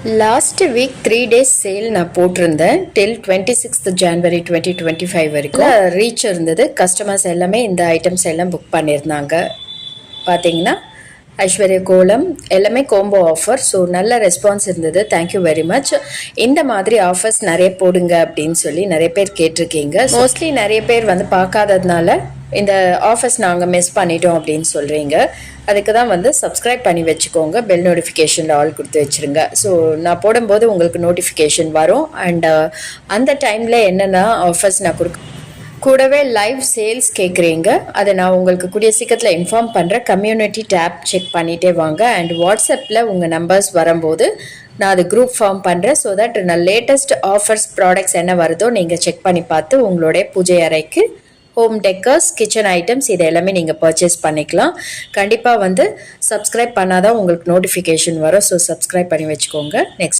Last week 3 days sale நான் போட்டிருந்தேன் டில் 26th January 2025 வரைக்கும் ரீச் இருந்தது. கஸ்டமர்ஸ் எல்லாமே இந்த ஐட்டம்ஸ் எல்லாம் புக் பண்ணியிருந்தாங்க. பார்த்தீங்கன்னா ஐஸ்வர்யா கோலம் எல்லாமே கோம்போ ஆஃபர். ஸோ நல்ல ரெஸ்பான்ஸ் இருந்தது. Thank you very much. இந்த மாதிரி ஆஃபர்ஸ் நிறைய போடுங்க அப்படின்னு சொல்லி நிறைய பேர் கேட்டிருக்கீங்க. மோஸ்ட்லி நிறைய பேர் வந்து பார்க்காததுனால இந்த ஆஃபர்ஸ் நாங்கள் மிஸ் பண்ணிட்டோம் அப்படின்னு சொல்கிறீங்க. அதுக்கு தான் வந்து சப்ஸ்கிரைப் பண்ணி வச்சுக்கோங்க. பெல் நோட்டிஃபிகேஷனில் ஆல் கொடுத்து வச்சுருங்க. ஸோ நான் போடும்போது உங்களுக்கு நோட்டிஃபிகேஷன் வரும். அண்ட் அந்த டைமில் என்னென்ன ஆஃபர்ஸ் நான் கூடவே லைவ் சேல்ஸ் கேட்குறீங்க. அதை நான் உங்களுக்கு கூடிய சீக்கிரத்தில் இன்ஃபார்ம் பண்ணுறேன். கம்யூனிட்டி டேப் செக் பண்ணிகிட்டே வாங்க. அண்ட் வாட்ஸ்அப்பில் உங்கள் நம்பர்ஸ் வரும்போது நான் அது குரூப் ஃபார்ம் பண்ணுறேன். ஸோ தட் நான் லேட்டஸ்ட் ஆஃபர்ஸ் ப்ராடக்ட்ஸ் என்ன வருதோ நீங்கள் செக் பண்ணி பார்த்து உங்களுடைய பூஜை அறைக்கு ஹோம் டெக்கர்ஸ் கிச்சன் ஐட்டம்ஸ் இது எல்லாமே நீங்கள் பர்ச்சேஸ் பண்ணிக்கலாம். கண்டிப்பாக வந்து சப்ஸ்கிரைப் பண்ணாதான் உங்களுக்கு நோட்டிஃபிகேஷன் வரும். ஸோ சப்ஸ்கிரைப் பண்ணி வச்சுக்கோங்க. நெக்ஸ்ட்